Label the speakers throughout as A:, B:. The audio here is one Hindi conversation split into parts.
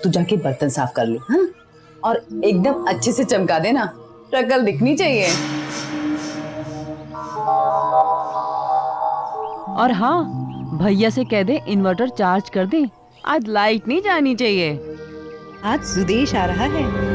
A: तू जाके बर्तन साफ कर ले, हाँ? और एकदम अच्छे से चमका देना, शक्ल दिखनी चाहिए। और हाँ, भैया से कह दे इन्वर्टर चार्ज कर दे, आज लाइट नहीं जानी चाहिए।
B: आज सुदेश आ रहा है।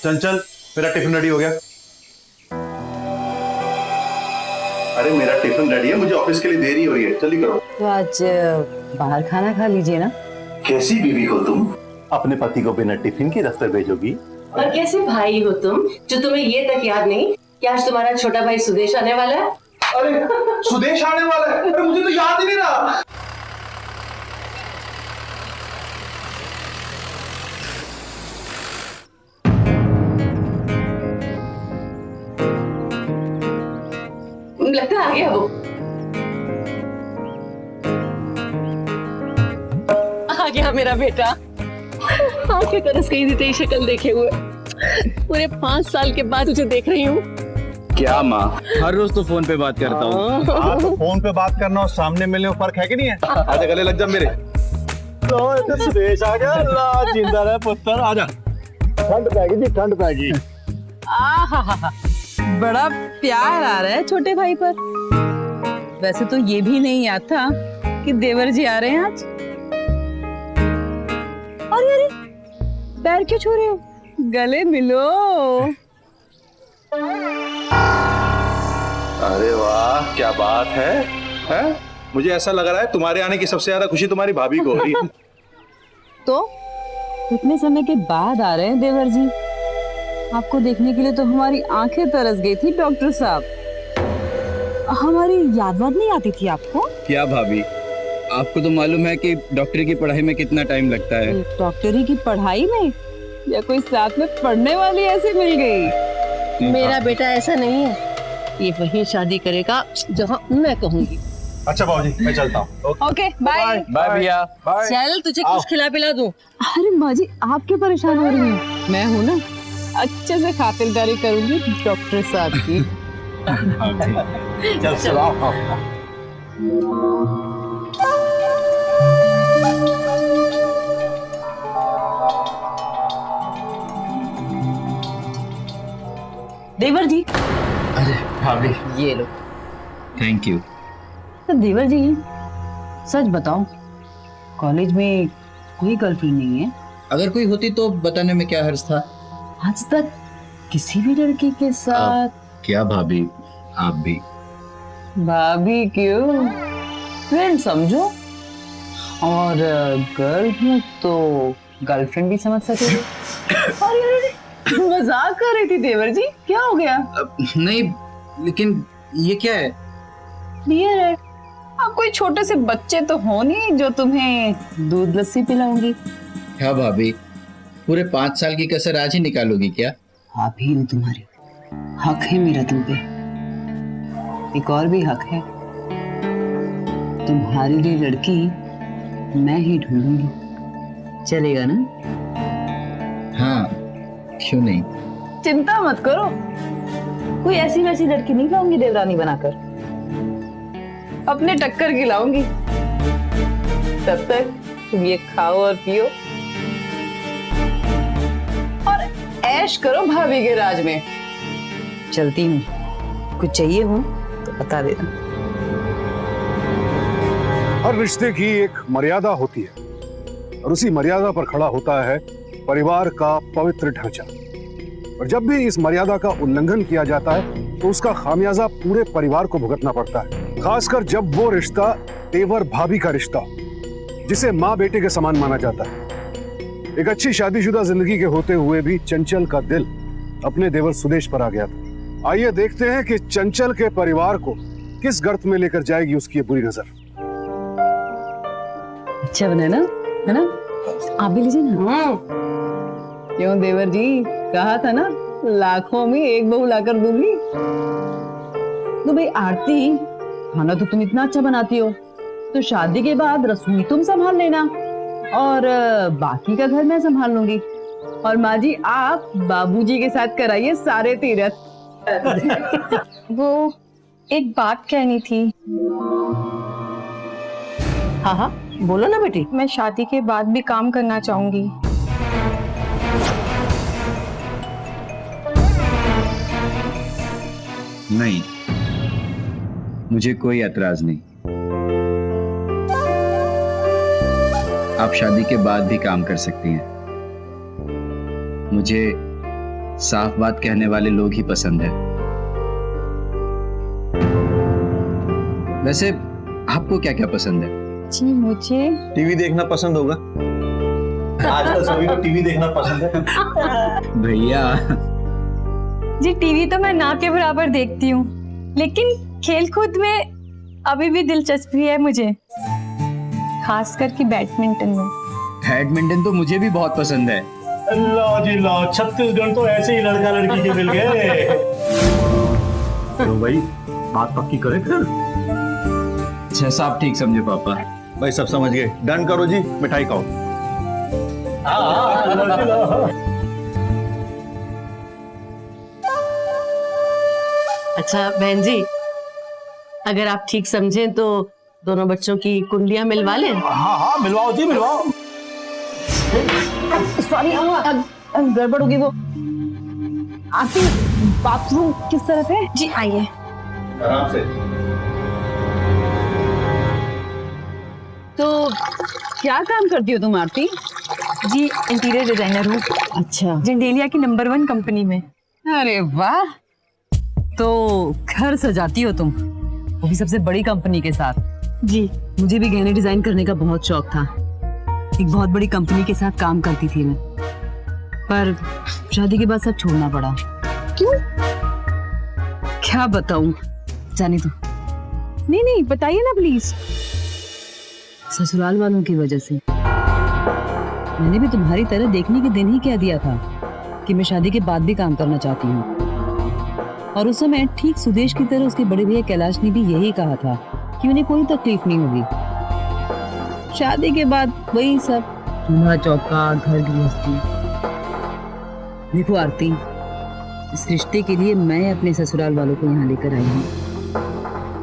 C: चल चल, मेरा टिफिन रेडी हो गया। अरे मेरा टिफिन रेडी है, मुझे ऑफिस के लिए देरी हो रही है, जल्दी करो।
A: तो आज बाहर खाना खा लीजिए ना।
C: कैसी बीवी हो तुम, अपने पति को बिना टिफिन के दफ्तर भेजोगी?
D: और कैसे भाई हो तुम, जो तुम्हें ये तक याद नहीं कि आज तुम्हारा छोटा भाई सुदेश आने वाला है।
C: अरे सुदेश आने वाला है? अरे मुझे तो याद ही नहीं रहा।
D: लगता आ गया वो। आ गया मेरा बेटा। आंखें तरस गई थी तेरी शक्ल देखे हुए। पूरे 5 साल के बाद तुझे देख रही हूँ।
E: क्या माँ, हर रोज तो फोन पे बात करता हूँ।
C: हाँ तो फोन पे बात करना और सामने मिलने में फर्क है कि नहीं है? आजा गले लग जा मेरे। तो सुदेश आ गया, अल्लाह जिंदा रहे पुत्र, आजा। ठंड पैगी जी, ठंड पैगी।
A: बड़ा प्यार आ रहा है छोटे भाई पर। वैसे तो ये भी नहीं याद था कि देवर जी आ रहे हैं आज। अरे पैर क्यों छू रहे हो? गले मिलो।
C: अरे वाह, क्या बात है, हैं? मुझे ऐसा लग रहा है तुम्हारे आने की सबसे ज्यादा खुशी तुम्हारी भाभी को हो रही है।
A: तो इतने समय के बाद आ रहे हैं देवर जी। आपको देखने के लिए तो हमारी आंखें तरस गई थी डॉक्टर साहब। हमारी याद नहीं आती थी आपको?
E: क्या भाभी, आपको तो मालूम है कि डॉक्टरी की पढ़ाई में कितना टाइम लगता है।
A: डॉक्टरी की पढ़ाई में या कोई साथ में पढ़ने वाली ऐसे मिल गई?
D: मेरा बेटा ऐसा नहीं है, ये वही शादी करेगा जहाँ मैं कहूँगी।
C: अच्छा बाबूजी, मैं चलता हूँ।
A: Okay bye.
E: बाय भैया।
D: चल तुझे कुछ खिला पिला दूँ।
A: अरे माँ जी, आप क्यों परेशान हो रही हैं? मैं हूँ ना, अच्छे से खातिरदारी करूंगी डॉक्टर साहब की।
C: चल चलो।
A: देवर जी,
E: अरे भाभी,
A: ये लो।
E: Thank you.
A: तो देवर जी, सच बताओ, कॉलेज में कोई गर्लफ्रेंड नहीं है?
E: अगर कोई होती तो बताने में क्या हर्ज था।
A: आज तक किसी भी लड़की के साथ?
E: क्या भाभी, आप भी।
A: भाभी क्यों, फ्रेंड समझो। और गर्ल हूँ तो गर्लफ्रेंड भी समझ सके। अरे मजाक कर रही थी देवर जी, क्या हो गया?
E: नहीं, लेकिन ये क्या है?
A: बियर है। आप कोई छोटे से बच्चे तो हो नहीं जो तुम्हें दूध लस्सी पिलाऊंगी।
E: क्या भाभी, पूरे 5 साल की कसर आज ही निकालोगी क्या?
A: आप ही हूँ तुम्हारी, हक है मेरा तुम पे। एक और भी हक है, तुम्हारे लिए लड़की मैं ही ढूंढूंगी। चलेगा ना?
E: हाँ, क्यों नहीं।
A: चिंता मत करो, कोई ऐसी वैसी लड़की नहीं लाऊंगी देवरानी बनाकर, अपने टक्कर की लाऊंगी। तब तक तुम ये खाओ और पियो और ऐश करो भाभी के राज में। चलती हूँ, कुछ चाहिए हो तो बता देना।
F: हर रिश्ते की एक मर्यादा होती है और उसी मर्यादा पर खड़ा होता है परिवार का पवित्र ढांचा। और जब भी इस मर्यादा का उल्लंघन किया जाता है तो उसका खामियाजा पूरे परिवार को भुगतना पड़ता है, खासकर जब वो रिश्ता देवर भाभी का रिश्ता जिसे माँ बेटे के समान माना जाता है। एक अच्छी शादीशुदा जिंदगी के होते हुए भी चंचल का दिल अपने देवर सुदेश पर आ गया था। आइए देखते हैं कि चंचल के परिवार को किस गर्त में लेकर जाएगी उसकी ये बुरी नजर।
A: अच्छा बना ना, है ना? आप भी लीजिए ना। क्यों देवर जी, कहा था ना लाखों में एक बहू लाकर दूंगी। तो भाई आरती, खाना तो तुम इतना अच्छा बनाती हो, तो शादी के बाद रसोई तुम संभाल लेना और बाकी का घर मैं संभाल लूंगी। और माँ जी आप बाबूजी के साथ कराइए सारे तीरथ।
D: वो एक बात कहनी थी।
B: हाँ हाँ बोलो ना बेटी।
D: मैं शादी के बाद भी काम करना चाहूंगी।
E: नहीं, मुझे कोई एतराज नहीं। आप शादी के बाद भी काम कर सकती हैं। मुझे साफ बात कहने वाले लोग ही पसंद है। वैसे आपको क्या क्या पसंद है?
D: जी मुझे
C: टीवी देखना पसंद होगा। आजकल सभी को टीवी देखना पसंद है।
E: भैया
D: जी टीवी तो मैं ना के बराबर देखती हूँ, लेकिन खेल कूद में अभी भी दिलचस्पी है मुझे, खासकर कि बैडमिंटन में।
E: बैडमिंटन तो मुझे भी बहुत पसंद है।
C: लो जी लो, छत्तीसगढ़ तो ऐसे ही लड़का लड़की के मिल गए। तो भाई बात पक्की करें फिर।
E: अच्छा साहब ठीक समझे पापा।
C: भाई सब समझ गए, डन करो जी, मिठाई खाओ।
G: अच्छा बहन जी, अगर आप ठीक समझें तो दोनों बच्चों की कुंडलियां मिलवा लें।
C: हाँ हाँ मिलवाओ जी मिलवाओ।
A: सॉरी गड़बड़ होगी। वो आरती बाथरूम किस तरफ है?
D: जी आइए।
C: आराम से।
A: तो क्या काम करती हो तुम आरती?
D: जी इंटीरियर डिजाइनर हूँ,
A: अच्छा,
D: जिंडेलिया की नंबर 1 कंपनी में।
A: अरे वाह, तो घर सजाती हो तुम, वो भी सबसे बड़ी कंपनी के साथ।
D: जी
A: मुझे भी गहने डिजाइन करने का बहुत शौक था। एक बहुत बड़ी कंपनी के साथ काम करती थी मैं, पर शादी के बाद सब छोड़ना पड़ा।
D: क्यों?
A: क्या बताऊं, जाने दो।
D: नहीं नहीं बताइए ना प्लीज।
A: ससुराल वालों की वजह से। मैंने भी तुम्हारी तरह देखने के दिन ही कह दिया था कि मैं शादी के बाद भी काम करना चाहती हूँ। और उस समय ठीक सुदेश की तरह उसके बड़े भैया कैलाश ने भी यही कहा था कि उन्हें कोई तकलीफ नहीं होगी। शादी के बाद वही सब, चूल्हा चौका, घर गृहस्थी। देखो आरती, इस रिश्ते के लिए मैं अपने ससुराल वालों को यहाँ लेकर आई हूँ।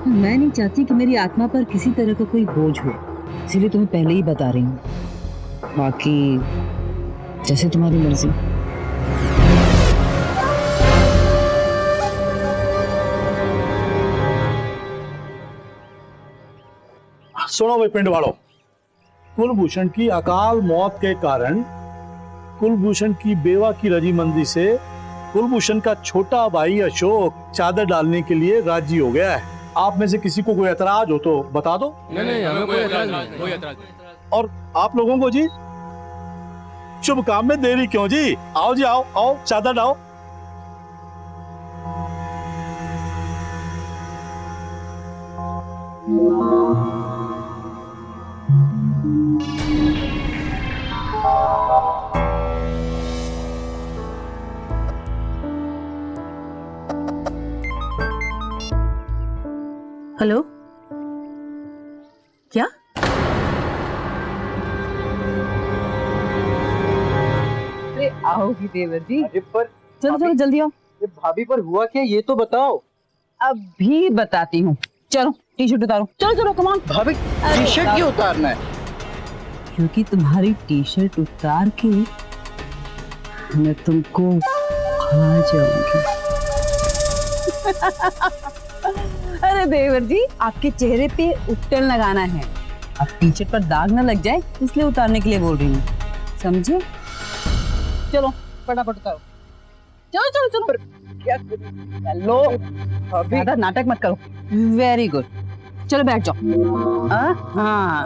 A: मैं नहीं चाहती कि मेरी आत्मा पर किसी तरह का कोई बोझ हो, इसीलिए तुम्हें पहले ही बता रही हूँ। बाकी जैसे तुम्हारी मर्जी।
C: सुनो भाई पिंड वालों, कुलभूषण की अकाल मौत के कारण कुलभूषण की बेवा की रजीमंदी से कुलभूषण का छोटा भाई अशोक चादर डालने के लिए राजी हो गया है। आप में से किसी को कोई एतराज हो तो बता दो।
H: नहीं हमें कोई एतराज नहीं, कोई एतराज नहीं।
C: और आप लोगों को जी शुभ काम में देरी क्यों जी? आओ जी आओ आओ, चादर डालो।
G: हेलो, क्या?
A: अरे आओगी देवर जी,
I: पर
A: चलो चलो जल्दी आओ।
I: ये भाभी पर हुआ क्या ये तो बताओ।
A: अभी बताती हूँ, चलो टी शर्ट उतारो, चलो चलो कमान।
I: भाभी टी शर्ट क्यों उतारना है?
A: क्योंकि तुम्हारी टी शर्ट उतार के मैं तुमको खा जाऊंगी। अरे देवर जी, आपके चेहरे पे उपटन लगाना है। अब टी शर्ट पर दाग ना लग जाए, इसलिए उतारने के लिए बोल रही हूँ, समझे? चलो फटाफट उतारो, चलो चलो चलो। क्या चलो, ज्यादा नाटक मत करो। वेरी गुड, चलो बैठ जाओ। हाँ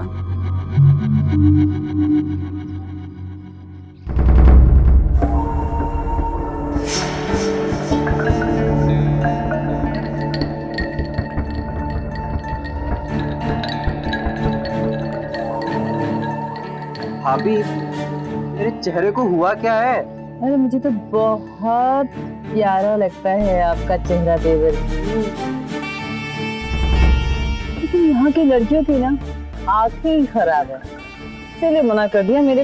I: भाभी मेरे चेहरे को हुआ क्या है?
A: अरे मुझे तो बहुत प्यारा लगता है आपका चेहरा देवर जी। लेकिन यहाँ की लड़कियों की ना आंखें ही खराब है, इसलिए मना कर दिया मेरे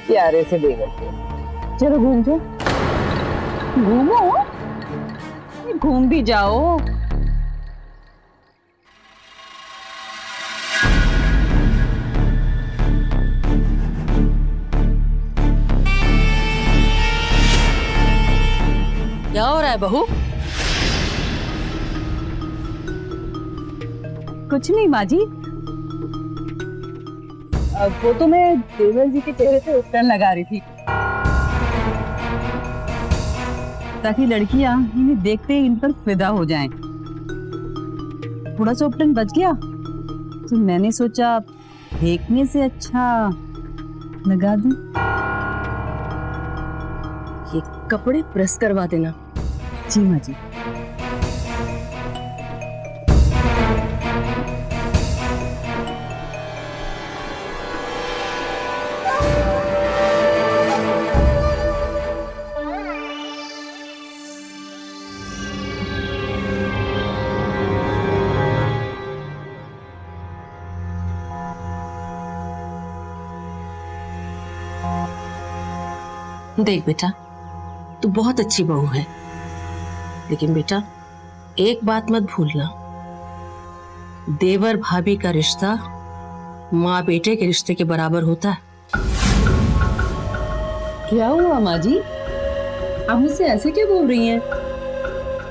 A: प्यारे से देवर को। चलो घूम जाओ, घूमो, घूम भी जाओ।
G: क्या हो रहा है बहू?
A: कुछ नहीं माँ जी, वो तो मैं देवर जी के चेहरे पे उपटन लगा रही थी, ताकि लड़कियां इन्हें देखते ही इन पर फिदा हो जाएं। थोड़ा सा उपटन बच गया तो मैंने सोचा देखने से अच्छा लगा दूं।
G: ये कपड़े प्रेस करवा देना।
A: जी माँ जी।
G: देख बेटा, तू बहुत अच्छी बहू है, लेकिन बेटा एक बात मत भूलना, देवर भाभी का रिश्ता माँ बेटे के रिश्ते के बराबर होता है।
A: क्या हुआ माँ जी, आप मुझसे ऐसे क्यों बोल रही हैं?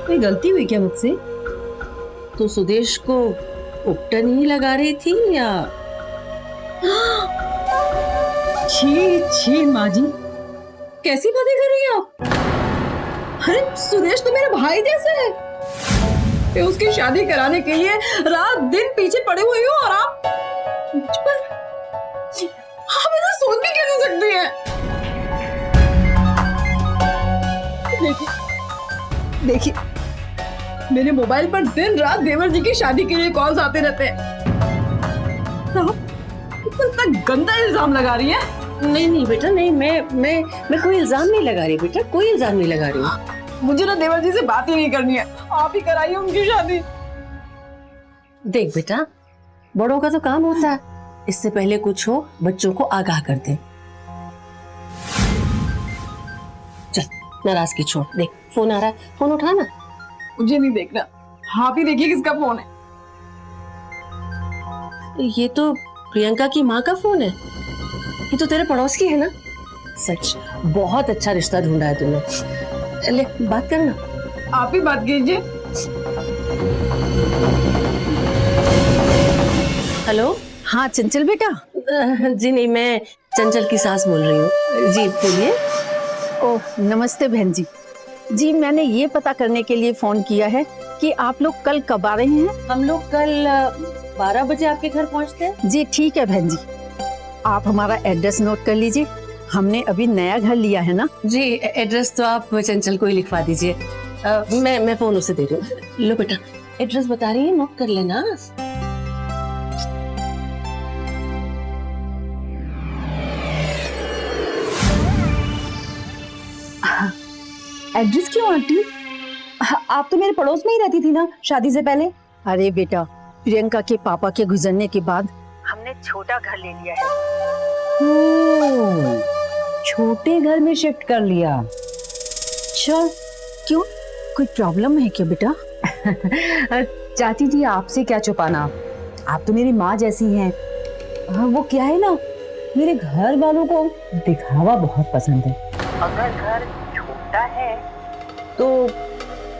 A: कोई गलती हुई क्या मुझसे?
G: तो सुदेश को उपटन ही लगा रही थी या?
A: छी छी माँ जी, कैसी बातें कर रही हैं आप? अरे सुदेश तो मेरा भाई जैसा है, मैं उसकी शादी कराने के लिए रात दिन पीछे पड़े हुए हो और आप मुझ पर, आप ऐसा सोच भी कैसे सकती हैं? देखिए देखिए, मेरे मोबाइल पर दिन रात देवर जी की शादी के लिए कॉल्स आते रहते हैं। आप इतना गंदा इल्जाम लगा रही हैं?
G: नहीं बेटा, नहीं, मैं कोई इल्जाम नहीं लगा रही बेटा, कोई इल्जाम नहीं लगा रही।
A: मुझे ना देवर जी से बात ही नहीं करनी है, आप ही कराइए उनकी शादी।
G: देख बेटा, बड़ों का तो काम होता है, इससे पहले कुछ हो बच्चों को आगाह कर दे। चल नाराजगी छोड़, देख फोन आ रहा है, फोन उठाना।
A: मुझे नहीं देखना, आप ही देखिए किसका फोन है।
G: ये तो प्रियंका की माँ का फोन है, ये तो तेरे पड़ोस की है ना। सच बहुत अच्छा रिश्ता ढूंढा है तूने। ले बात करना।
A: आप ही बात कीजिए।
G: हेलो।
B: हाँ चंचल बेटा।
G: जी नहीं, मैं चंचल की सास बोल रही हूँ। जी बोलिए।
B: ओह नमस्ते बहन जी। जी मैंने ये पता करने के लिए फोन किया है कि आप लोग कल कब आ रहे हैं?
G: हम लोग कल 12 बजे आपके घर पहुँचते हैं। जी
B: ठीक है बहन जी, आप हमारा एड्रेस नोट कर लीजिए, हमने अभी नया घर लिया है ना।
G: जी एड्रेस तो आप चंचल को ही लिखवा दीजिए, मैं फोन उसे दे रही हूँ। लो बेटा एड्रेस बता रही है, नोट कर लेना।
A: एड्रेस क्यों आंटी? आप तो मेरे पड़ोस में ही रहती थी ना शादी से पहले।
B: अरे बेटा, प्रियंका के पापा के गुजरने के बाद हमने छोटा घर ले लिया है।
A: छोटे घर में शिफ्ट कर लिया।
B: चल क्यों, कोई प्रॉब्लम है क्या बेटा?
A: चाची जी आपसे क्या छुपाना, आप तो मेरी माँ जैसी हैं। वो क्या है ना, मेरे घर वालों को दिखावा बहुत पसंद है।
B: अगर घर छोटा है
A: तो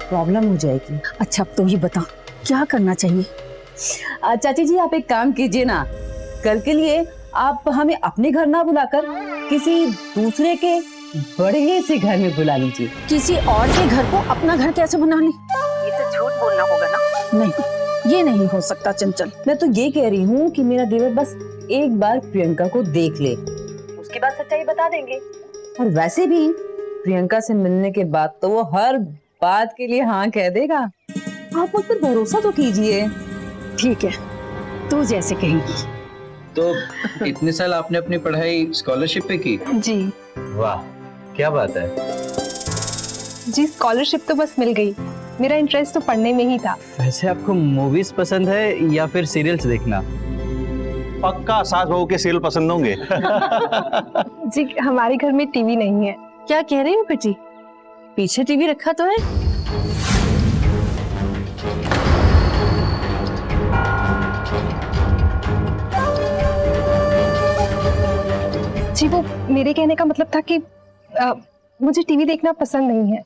A: प्रॉब्लम हो जाएगी।
B: अच्छा अब तो ये बता क्या करना चाहिए?
A: चाची जी आप एक काम कीजिए ना, कल के लिए आप हमें अपने घर ना बुलाकर किसी दूसरे के बड़े से घर में बुला लीजिए।
B: किसी और के घर को अपना घर कैसे बना ली? ये तो झूठ बोलना होगा ना। नहीं ये नहीं हो सकता चंचल।
A: मैं तो ये कह रही हूँ कि मेरा देवर बस एक बार प्रियंका को देख ले, उसके बाद सच्चाई बता देंगे। और वैसे भी प्रियंका से मिलने के बाद तो वो हर बात के लिए हाँ कह देगा। आप मुझ पर भरोसा तो कीजिए।
B: ठीक है, तू जैसे कहेगी।
E: तो इतने साल आपने अपनी पढ़ाई स्कॉलरशिप पे की?
D: जी
E: वाह क्या बात है।
D: जी, स्कॉलरशिप तो बस मिल गई, मेरा इंटरेस्ट तो पढ़ने में ही था।
E: वैसे आपको मूवीज पसंद है या फिर सीरियल्स देखना?
J: पक्का सास बहू के सीरियल पसंद होंगे।
D: जी हमारे घर में टीवी नहीं है।
G: क्या कह रही हो बेटी? पीछे टीवी रखा तो है।
D: जी वो मेरे कहने का मतलब था कि मुझे टीवी देखना पसंद नहीं है।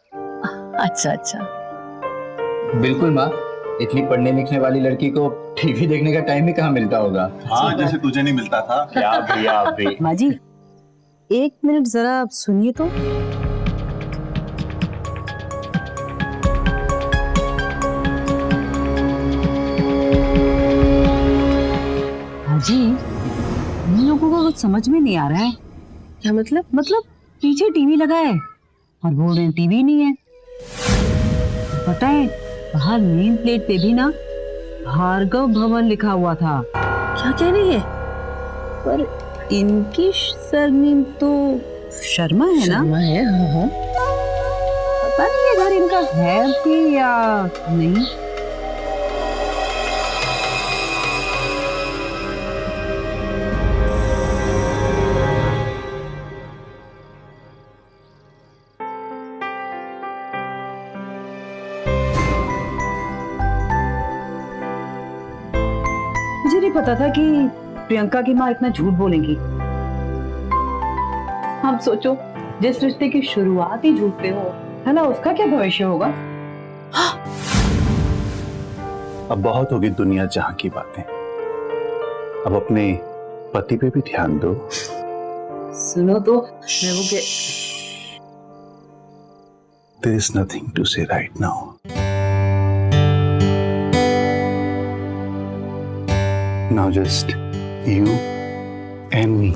G: अच्छा अच्छा।
E: बिल्कुल माँ, इतनी पढ़ने लिखने वाली लड़की को टीवी देखने का टाइम ही कहाँ मिलता होगा।
J: हाँ, जैसे तुझे नहीं मिलता था। क्या भैया आप भी।
B: माँ जी 1 मिनट जरा सुनिए तो। जी इन लोगों को कुछ समझ में नहीं आ रहा है।
G: क्या मतलब?
B: मतलब पीछे टीवी लगा है और बोल रहे हैं टीवी नहीं है। पता है बाहर नेम प्लेट पे भी ना भार्गव भवन लिखा हुआ था।
G: क्या कह रही है?
B: पर इनकी सरनेम तो शर्मा है ना?
G: शर्मा है। हाँ हाँ।
B: पता नहीं ये घर इनका है भी या नहीं। मुझे नहीं पता था कि प्रियंका की माँ इतना झूठ बोलेंगी। हम सोचो जिस रिश्ते की शुरुआत ही झूठ पे हो, है ना, उसका क्या भविष्य होगा।
J: अब बहुत होगी दुनिया जहां की बातें, अब अपने पति पे भी ध्यान दो।
B: सुनो तो मैं वो
J: There is nothing to say right now. Now just you and me.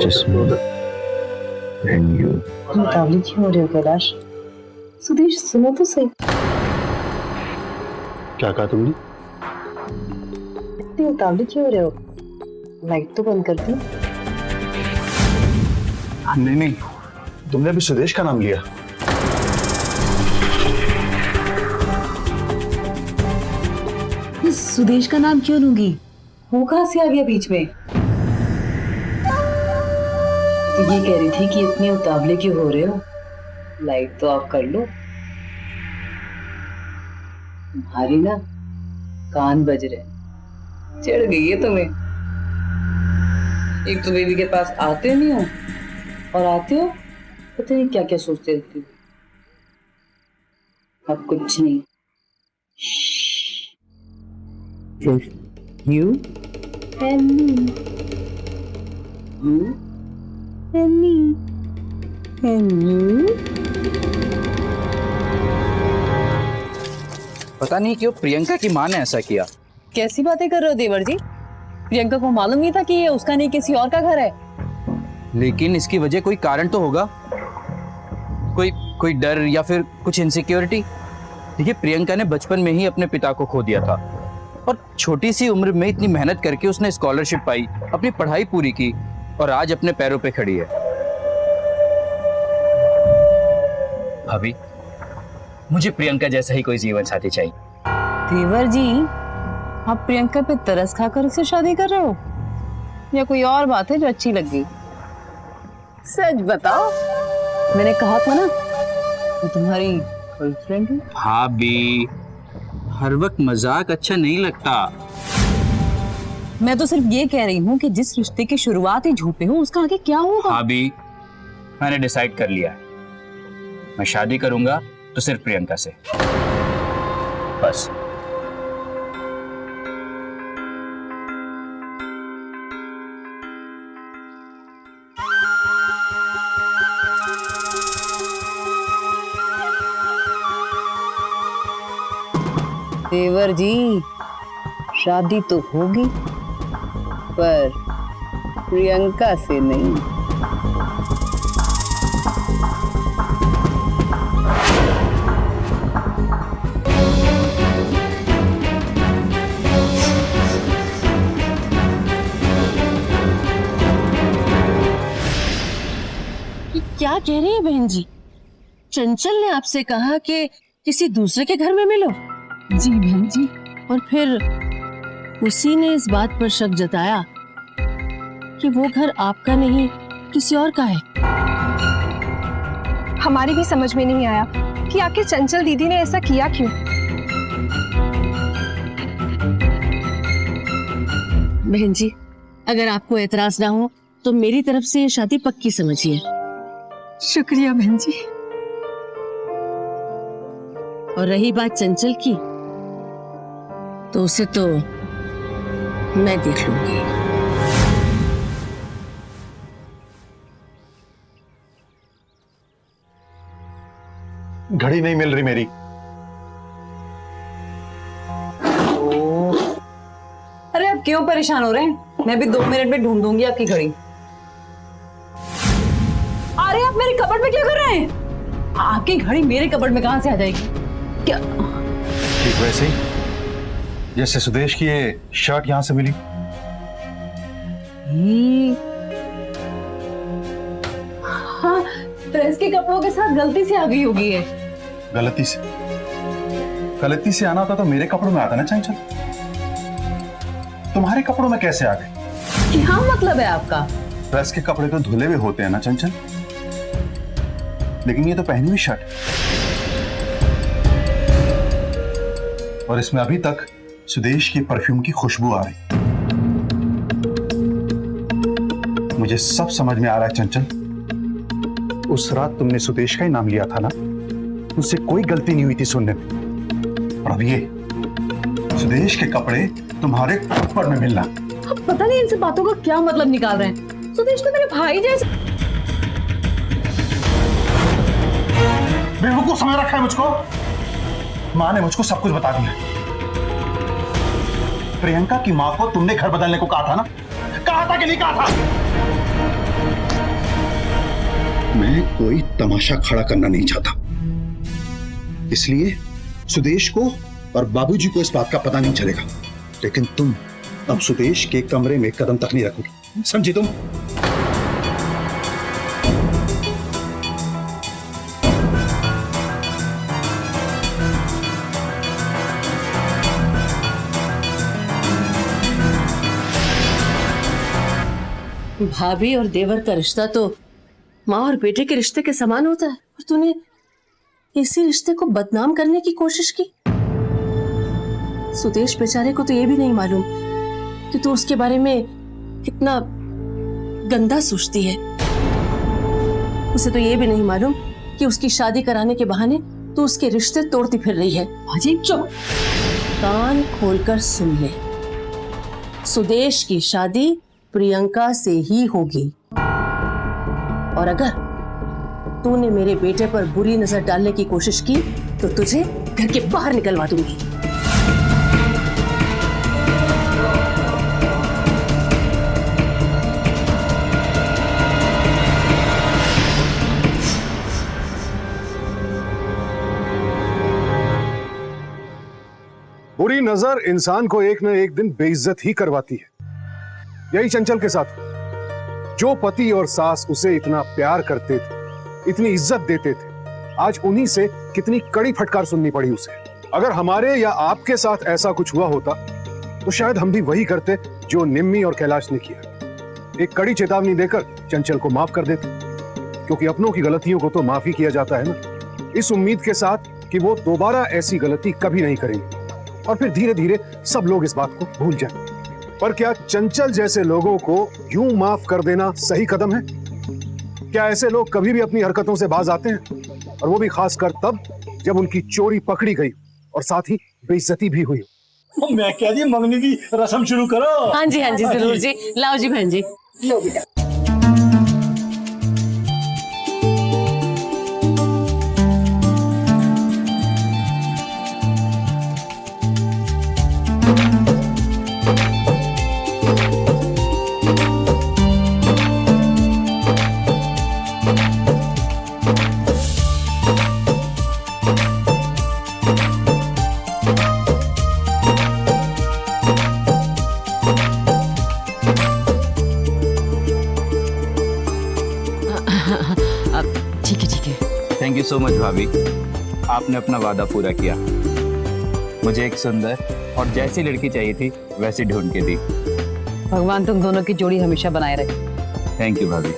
J: Just me and you.
B: मुतावली क्यों हो रहे हो कैलाश? सुदेश सुनो तो सही।
J: क्या कहा तुमने?
B: इतनी उतावली क्यों हो रहे हो? लाइट तो बंद कर दी।
J: नहीं नहीं, तुमने अभी सुदेश का नाम लिया।
B: सुदेश का नाम क्यों लूंगी? वो कहां से आ गया बीच में? तो ये कह रही थी कि इतने उतावले क्यों हो रहे हो? लाइट तो ऑफ कर लो। तुम्हारी ना कान बज रहे, चिढ़ गई है तुम्हें। एक तो बेबी के पास आते नहीं हो और आते हो पता नहीं क्या क्या सोचते रहती हो। अब कुछ नहीं। Just you and me. You and me. And you.
E: पता नहीं क्यों प्रियंका की माँ ने ऐसा किया।
B: कैसी बातें कर रहे हो देवर जी? प्रियंका को मालूम नहीं था कि ये उसका नहीं किसी और का घर है।
E: लेकिन इसकी वजह कोई कारण तो होगा, कोई डर या फिर कुछ इनसिक्योरिटी। देखिए प्रियंका ने बचपन में ही अपने पिता को खो दिया था और छोटी सी उम्र में इतनी मेहनत करके उसने स्कॉलरशिप पाई, अपनी पढ़ाई पूरी की और आज अपने पैरों पे खड़ी है। भाभी मुझे प्रियंका जैसा ही कोई जीवन साथी चाहिए।
B: देवर जी आप प्रियंका पे तरस खाकर उससे शादी कर रहे हो या कोई और बात है जो अच्छी लग गई? सच बताओ। मैंने कहा था ना वो तुम्हारी गर्लफ्रेंड है।
E: भाभी हर वक्त मजाक अच्छा नहीं लगता।
B: मैं तो सिर्फ ये कह रही हूँ कि जिस रिश्ते की शुरुआत ही झूठ पे हो उसका आगे क्या होगा।
E: भाभी मैंने डिसाइड कर लिया है, मैं शादी करूंगा तो सिर्फ प्रियंका से, बस।
B: देवर जी शादी तो होगी पर प्रियंका से नहीं।
G: क्या कह रही है बहन जी? चंचल ने आपसे कहा कि किसी दूसरे के घर में मिलो?
B: जी बहन जी।
G: और फिर उसी ने इस बात पर शक जताया कि वो घर आपका नहीं किसी और का है।
D: हमारी भी समझ में नहीं आया कि आखिर चंचल दीदी ने ऐसा किया क्यों।
G: बहन जी, अगर आपको एतराज ना हो तो मेरी तरफ से ये शादी पक्की समझिए।
D: शुक्रिया बहन जी।
G: और रही बात चंचल की, तो उसे तो मैं देख लूंगी।
J: घड़ी नहीं मिल रही मेरी।
B: अरे आप क्यों परेशान हो रहे हैं? मैं भी 2 मिनट में ढूंढ दूंगी आपकी घड़ी। अरे आप मेरे कबर्ड में क्या कर रहे हैं? आपकी घड़ी मेरे कबर्ड में कहां से आ जाएगी? क्या?
J: ठीक वैसे ही जैसे सुदेश की ये शर्ट यहां से मिली।
B: हाँ, प्रेस के कपड़ों के साथ गलती से आ गई होगी ये।
J: गलती से आना होता तो मेरे कपड़ों में आता ना चंचल। तुम्हारे कपड़ों में कैसे आ गए?
B: क्या मतलब है आपका?
J: प्रेस के कपड़े तो धुले हुए होते हैं ना चंचल, लेकिन ये तो पहनी हुई शर्ट और इसमें अभी तक सुदेश की परफ्यूम की खुशबू आ रही। मुझे सब समझ में आ रहा है चंचल, उस रात तुमने सुदेश का ही नाम लिया था ना, उससे कोई गलती नहीं हुई थी सुनने में। और अब ये सुदेश के कपड़े तुम्हारे कपड़ में मिलना।
B: पता नहीं इन सब बातों का क्या मतलब निकाल रहे हैं। सुदेश तो मेरे भाई जैसे।
J: बेवकूफ समझ रखा है मुझको। माँ ने मुझको सब कुछ बता दिया। प्रियंका की माँ को तुमने घर बदलने को कहा था ना? कहा था कि नहीं कहा था? मैं कोई तमाशा खड़ा करना नहीं चाहता, इसलिए सुदेश को और बाबूजी को इस बात का पता नहीं चलेगा। लेकिन तुम अब सुदेश के कमरे में कदम तक नहीं रखोगी, समझी तुम?
G: भाभी और देवर का रिश्ता तो माँ और बेटे के रिश्ते के समान होता है, और तूने इसी रिश्ते को बदनाम करने की कोशिश की। सुदेश बेचारे को तो ये भी नहीं मालूम कि तू उसके बारे में कितना गंदा सोचती है। उसे तो ये भी नहीं मालूम कि उसकी शादी कराने के बहाने तू उसके रिश्ते तोड़ती फिर रही है।
B: अजीब चुप।
G: कान खोलकर सुन ले, सुदेश की शादी प्रियंका से ही होगी, और अगर तूने मेरे बेटे पर बुरी नजर डालने की कोशिश की तो तुझे घर के बाहर निकलवा दूंगी।
F: बुरी नजर इंसान को एक न एक दिन बेइज्जत ही करवाती है। यही चंचल के साथ, जो पति और सास उसे इतना प्यार करते थे, इतनी इज्जत देते थे, आज उन्हीं से कितनी कड़ी फटकार सुननी पड़ी उसे। अगर हमारे या आपके साथ ऐसा कुछ हुआ होता तो शायद हम भी वही करते जो निम्मी और कैलाश ने किया, एक कड़ी चेतावनी देकर चंचल को माफ कर देते, क्योंकि अपनों की गलतियों को तो माफ ही किया जाता है ना, इस उम्मीद के साथ कि वो दोबारा ऐसी गलती कभी नहीं करेंगे, और फिर धीरे धीरे सब लोग इस बात को भूल जाएं। पर क्या चंचल जैसे लोगों को यूं माफ कर देना सही कदम है? क्या ऐसे लोग कभी भी अपनी हरकतों से बाज आते हैं? और वो भी खासकर तब जब उनकी चोरी पकड़ी गई और साथ ही बेइज्जती भी हुई।
C: मैं कह दी मंगनी की रस्म शुरू करो।
G: हाँ जी जरूर जी। लाओ जी बहन जी, लो बेटा।
E: यू सो मच भाभी, आपने अपना वादा पूरा किया। मुझे एक सुंदर और जैसी लड़की चाहिए थी वैसी ढूंढ के दी।
B: भगवान तुम दोनों की जोड़ी हमेशा बनाए रखे।
E: थैंक यू भाभी।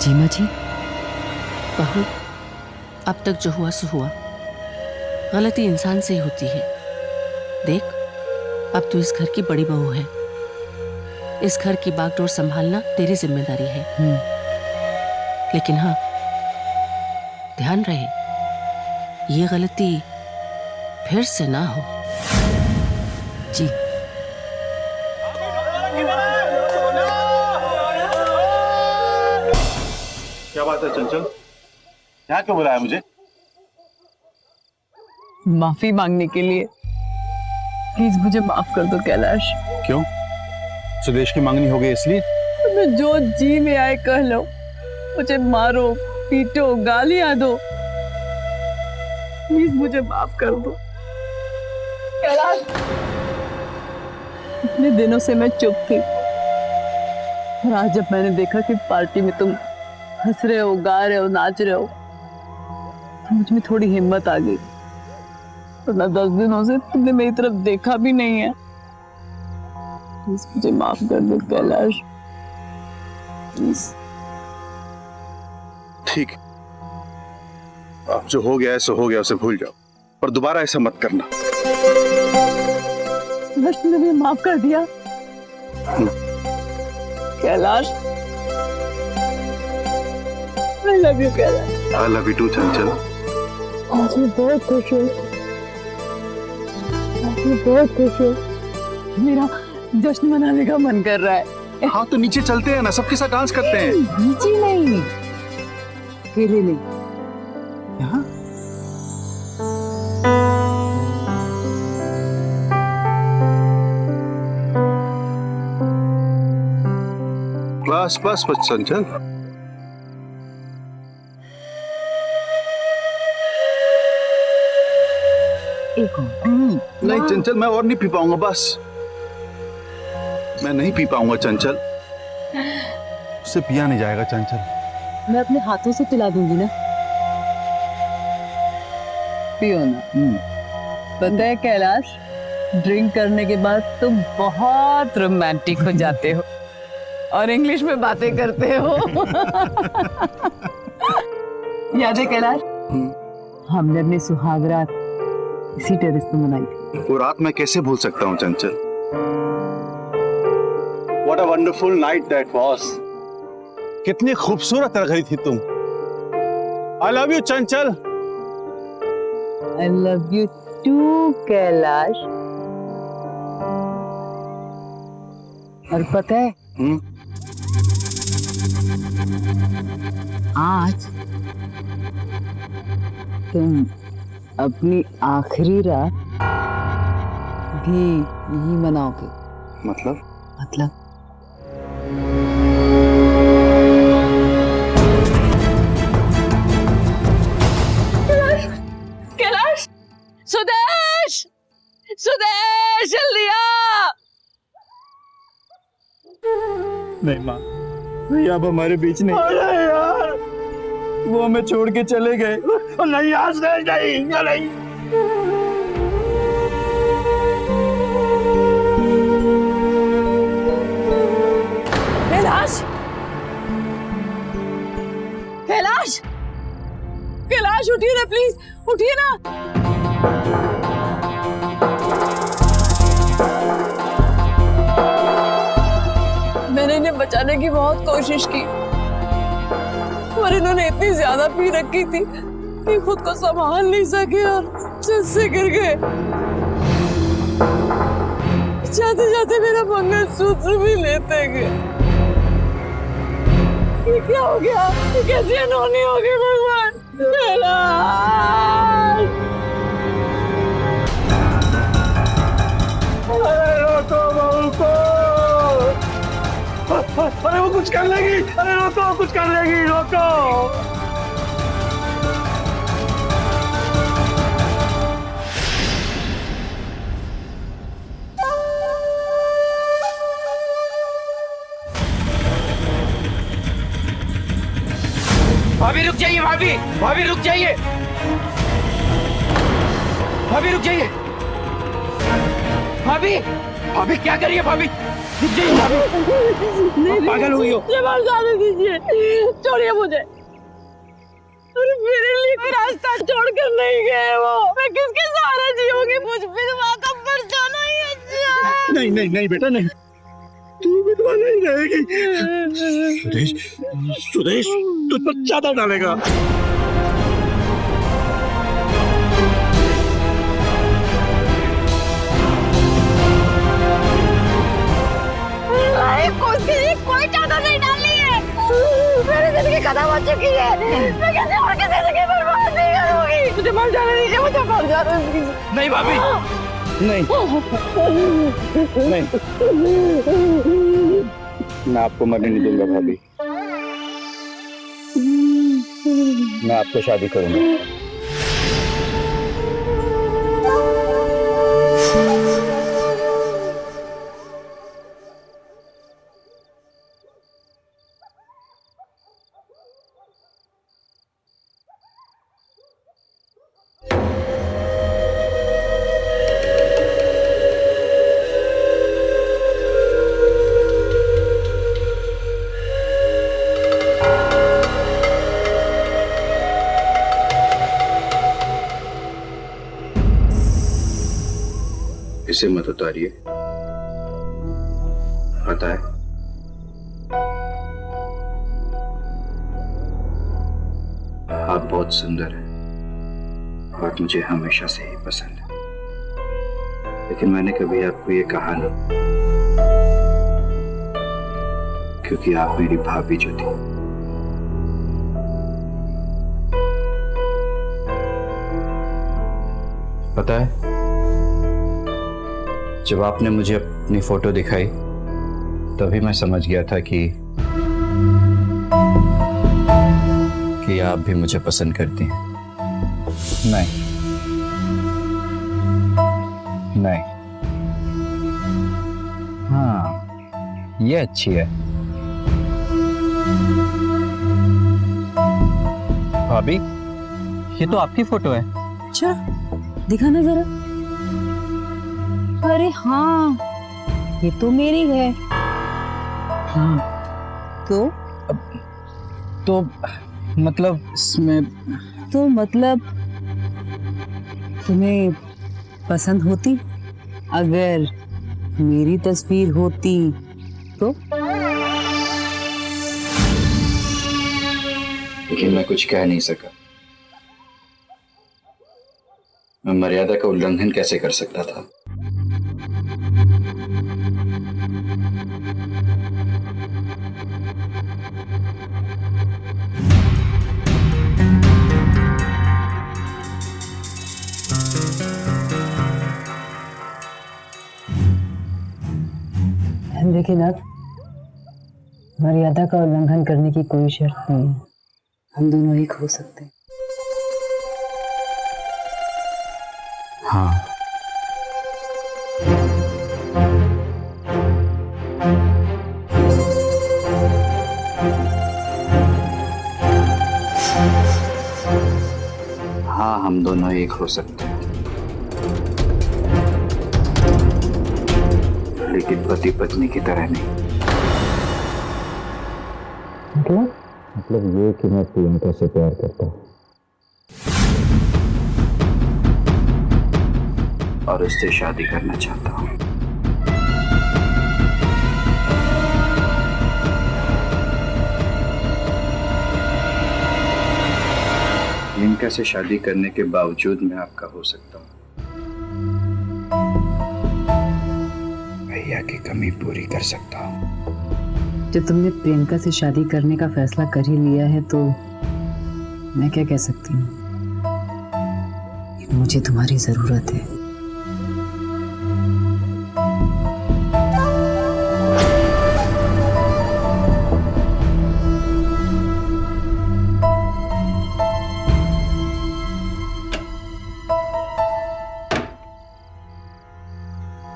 G: जीमा जी, बहू, अब तक जो हुआ सो हुआ। गलती इंसान से ही होती है। देख, अब तू इस घर की बड़ी बहू है। इस घर की बागडोर संभालना तेरी जिम्मेदारी है। लेकिन हाँ, ध्यान रहे ये गलती फिर से ना हो। जी।
J: क्या बात है चंचल, यहाँ क्यों बुलाया मुझे?
B: माफी मांगने के लिए। प्लीज मुझे माफ कर दो कैलाश।
J: क्यों? सुदेश की मांगनी हो गई इसलिए?
B: तुम्हें जो जी में आए कह लो, मुझे मारो, पीटो, गालियां दो, प्लीज मुझे माफ कर दो कैलाश। इतने दिनों से मैं चुप थी, और आज जब मैंने देखा कि पार्टी में तुम हंस रहे हो, गा रहे हो, नाच रहे हो, तो मुझ में थोड़ी हिम्मत आ गई। वरना 10 दिनों से तुमने मेरी तरफ देखा भी नहीं है। प्लीज मुझे माफ कर दो कैलाश, प्लीज।
J: ठीक है, अब जो हो गया है सो हो गया, उसे भूल जाओ, पर दोबारा ऐसा मत करना।
B: बस तुमने मुझे माफ कर दिया Kailash. I love you Kailash.
J: I love you too चंचल।
B: आज मैं बहुत खुश हूँ, आज मैं बहुत खुश हूँ। मेरा जश्न मनाने का मन कर रहा है।
J: हाँ तो नीचे चलते हैं ना, सबके साथ डांस करते हैं।
B: नीचे नहीं, अकेले नहीं,
J: यहाँ? बस चंचल।
B: एक और।
J: नहीं चंचल, मैं और नहीं पी पाऊंगा, बस मैं नहीं पी पाऊंगा चंचल। उससे पिया नहीं जाएगा चंचल।
B: मैं अपने हाथों से पिला दूंगी ना, पियो ना। पता है कैलाश, ड्रिंक करने के बाद तुम बहुत रोमांटिक हो जाते हो और इंग्लिश में बातें करते हो। याद है कैलाश, हमने अपनी सुहागरात इसी टेरेस पे मनाई थी।
J: वो रात मैं कैसे भूल सकता हूँ चंचल। What a wonderful night that was.
C: कितनी खूबसूरत लग रही थी तुम। I love you Chanchal.
B: I love you too Kailash. और पता है, आज तुम अपनी आखिरी रात भी यही मनाओगे। मतलब कैलाश, सुदेश, सुदेश जल्दी आ।
C: नहीं माँ, भैया अब हमारे बीच नहीं। अरे यार, वो हमें छोड़ के चले गए। नहीं आज नहीं।
B: कैलाश, कैलाश, कैलाश उठिए ना प्लीज, उठिए ना। मैंने इन्हें बचाने की बहुत कोशिश की, पर इन्होंने इतनी ज्यादा पी रखी थी कि खुद को संभाल नहीं सके और छत से गिर गए। जाते जाते मेरा मंगलसूत्र भी लेते गए। ये क्या हो गया? ये कैसी अनहोनी हो गई भगवान?
C: अरे रोको बहू को। अरे वो कुछ कर लेगी। अरे रोको, कुछ कर लेगी, रोको।
E: भाभी रुक जाइए, भाभी भाभी रुक जाइए, भाभी रुक जाइए, भाभी भाभी क्या करिए, भाभी रुक जाइए, भाभी पागल हुई हो।
B: जाने दीजिए, छोड़िए मुझे। अरे मेरे लिए कोई रास्ता छोड़कर नहीं गए वो। मैं किसके सहारे जीऊंगी? मुझ विधवा का मर जाना ही अच्छा है।
C: नहीं नहीं नहीं बेटा नहीं, तू विधवा नहीं रहेगी। सुदेश, सुदेश तुझ पर चादर डालेगा।
B: कोई चादर नहीं डाली है। मेरी जिंदगी खत्म हो चुकी है। मैं कैसे और किसी जिंदगी बर्बाद नहीं करूंगी। मुझे मर जाने दीजिए, मुझे मर जाने दीजिए।
E: नहीं भाभी, नहीं नहीं, मैं आपको मरने नहीं दूंगा भाभी। मैं आपसे शादी करूंगा। इसे मत उतारिए, पता है आप बहुत सुंदर हैं और मुझे हमेशा से ही पसंद है, लेकिन मैंने कभी आपको ये कहा नहीं, क्योंकि आप मेरी भाभी जो थी। पता है, जब आपने मुझे अपनी फोटो दिखाई तभी मैं समझ गया था कि आप भी मुझे पसंद करती हैं। नहीं नहीं, हाँ ये अच्छी है। भाभी ये तो आपकी फोटो है।
B: अच्छा दिखाना जरा। अरे हाँ, ये तो मेरी है।
E: हाँ
B: तो
E: मतलब इसमें
B: तो मतलब तुम्हें पसंद होती अगर मेरी तस्वीर होती तो?
E: लेकिन मैं कुछ कह नहीं सका। मैं मर्यादा का उल्लंघन कैसे कर सकता था?
B: लेकिन अब मर्यादा का उल्लंघन करने की कोई शर्त नहीं है। हम दोनों एक हो सकते हैं।
E: हाँ हाँ, हम दोनों एक हो सकते हैं, लेकिन पति पत्नी की तरह नहीं। मतलब ये कि मैं प्रियंका से प्यार करता हूँ और उससे शादी करना चाहता हूँ। प्रियंका से शादी करने के बावजूद मैं आपका हो सकता हूँ। भैया की कमी पूरी कर सकता हूँ।
B: जब तुमने प्रियंका से शादी करने का फैसला कर ही लिया है तो मैं क्या कह सकती हूँ? मुझे तुम्हारी जरूरत है।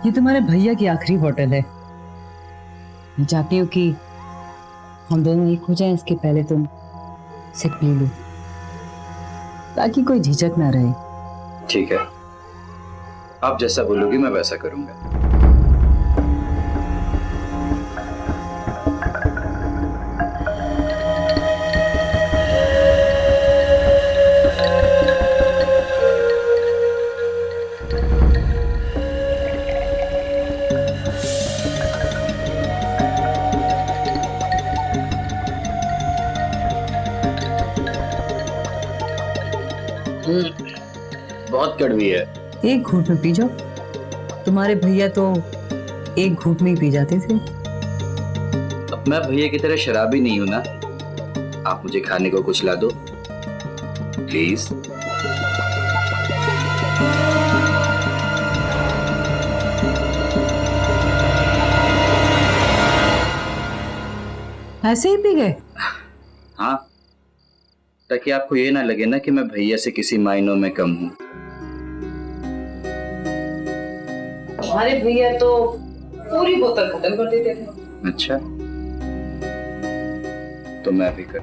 B: ये तुम्हारे भैया की आखिरी बोतल है। मैं चाहती हूँ कि हम दोनों एक हो जाएं, इसके पहले तुम से पी लो ताकि कोई झिझक ना रहे।
E: ठीक है, आप जैसा बोलोगी मैं वैसा करूंगा। बहुत कड़वी है।
B: एक घूंट में पी जाओ, तुम्हारे भैया तो एक घूंट में ही पी जाते थे।
E: अब मैं भैया की तरह शराबी नहीं हूं ना। आप मुझे खाने को कुछ ला दो प्लीज।
B: ऐसे ही पी गए?
E: हाँ, ताकि आपको ये ना लगे ना कि मैं भैया से किसी मायनों में कम हूं।
B: हमारे भैया तो पूरी बोतल खत्म कर देते थे।
E: अच्छा, तो मैं भी कर।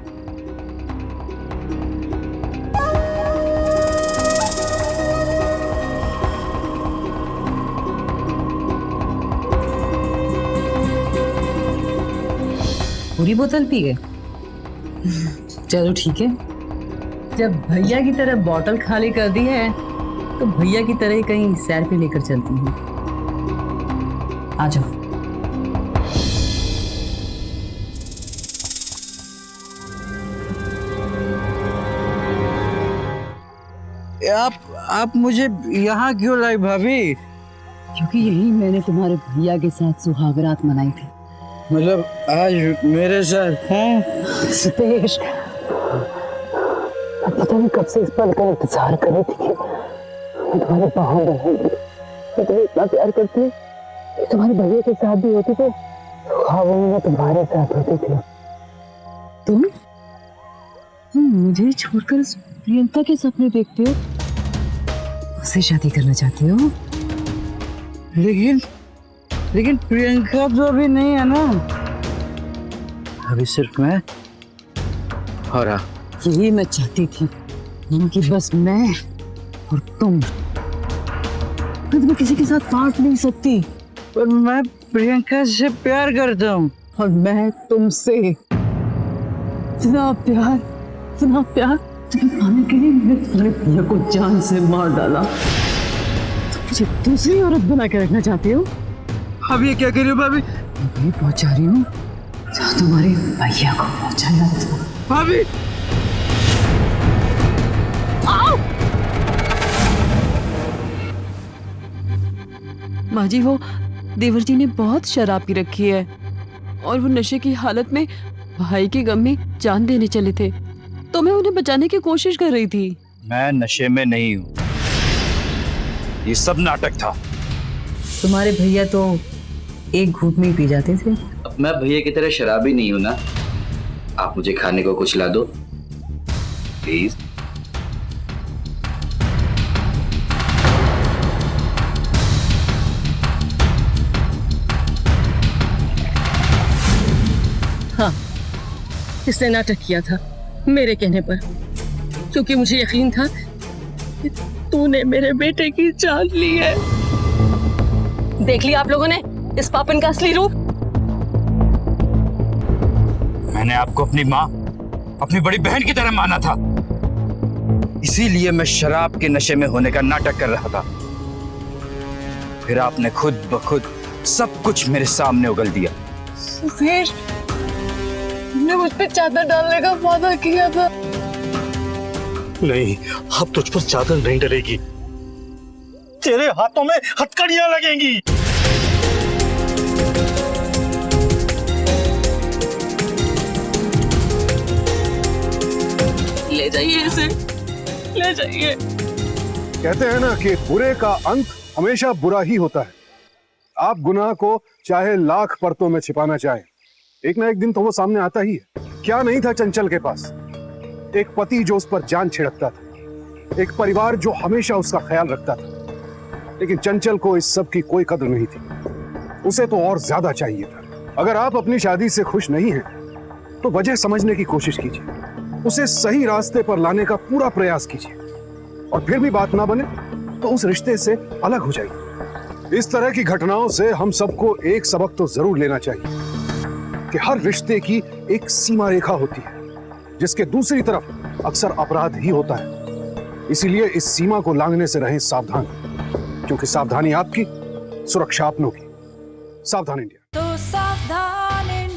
B: पूरी बोतल पी गए? चलो ठीक है, जब भैया की तरह बोतल खाली कर दी है तो भैया की तरह ही कहीं सैर पे लेकर चलती हूँ। आ जाओ।
E: आप मुझे यहाँ क्यों लाई भाभी?
B: क्योंकि यही मैंने तुम्हारे भैया के साथ सुहागरात मनाई थी।
E: मतलब आज मेरे साथ हैं?
A: सुदेश, पता नहीं कब से इस पल का इंतजार कर रही थी कि मैं तुम्हारे बाहों में रहूंगी। मैं तुम्हें इतना प्यार करती हूँ, तुम्हारे भैया के साथ भी होती थी, ख्वाबों में तुम्हारे साथ होती थी।
B: तुम मुझे छोड़कर प्रियंका के सपने देखते हो, उससे शादी करना चाहते हो?
E: लेकिन प्रियंका तो अभी नहीं है ना। अभी सिर्फ मैं और आप।
B: यही मैं चाहती थी कि बस मैं और तुम। मैं किसी के साथ बांट नहीं सकती।
E: पर मैं प्रियंका से प्यार करता हूँ।
B: और मैं तुमसे। इतना प्यार तुम्हें पाने के लिए मैंने तुम्हारे भैया को जान से मार डाला। तुम मुझे दूसरी औरत बना के रखना चाहती हो?
E: अब ये क्या कर रही हो भाभी?
B: मैं पहुंचा रही हूँ जहाँ तुम्हारे भैया को पहुंचाया था।
E: भाभी
K: माँ जी, वो देवर जी ने बहुत शराब पी रखी है और वो नशे की हालत में भाई के गम में जान देने चले थे, तो मैं उन्हें बचाने की कोशिश कर रही थी।
E: मैं नशे में नहीं हूँ, ये सब नाटक था।
B: तुम्हारे भैया तो एक घूंट में ही पी जाते थे।
E: अब मैं भैया की तरह शराबी नहीं हूं ना। आप मुझे खाने को कुछ ला दो प्लीज।
G: हाँ, इसने नाटक किया था मेरे कहने पर, क्योंकि मुझे यकीन था कि तूने मेरे बेटे की जान ली है। देख लिया आप लोगों ने इस पापन का असली रूप।
E: मैंने आपको अपनी माँ, अपनी बड़ी बहन की तरह माना था, इसीलिए मैं शराब के नशे में होने का नाटक कर रहा था। फिर आपने खुद ब खुद सब कुछ मेरे सामने उगल दिया।
G: फिर तुमने मुझ पे चादर डालने का वादा किया था।
C: नहीं, अब तुझ पर चादर नहीं डलेगी, तेरे हाथों में हथकड़ियां लगेंगी।
G: ले जाइए इसे, ले जाइए।
F: कहते हैं ना कि बुरे का अंत हमेशा बुरा ही होता है। आप गुनाह को चाहे लाख परतों में छिपाना चाहे, एक ना एक दिन तो वो सामने आता ही है। क्या नहीं था चंचल के पास? एक पति जो उस पर जान छिड़कता था, एक परिवार जो हमेशा उसका ख्याल रखता था। लेकिन चंचल को इस सब की कोई कदर नहीं थी, उसे तो और ज्यादा चाहिए था। अगर आप अपनी शादी से खुश नहीं हैं, तो वजह समझने की कोशिश कीजिए। उसे सही रास्ते पर लाने का पूरा प्रयास कीजिए, और फिर भी बात ना बने तो उस रिश्ते से अलग हो जाइए। इस तरह की घटनाओं से हम सबको एक सबक तो जरूर लेना चाहिए कि हर रिश्ते की एक सीमा रेखा होती है, जिसके दूसरी तरफ अक्सर अपराध ही होता है। इसीलिए इस सीमा को लांघने से रहें सावधान, क्योंकि सावधानी आपकी, सुरक्षा अपनों की। सावधान इंडिया।
L: तो सावधान इंडिया।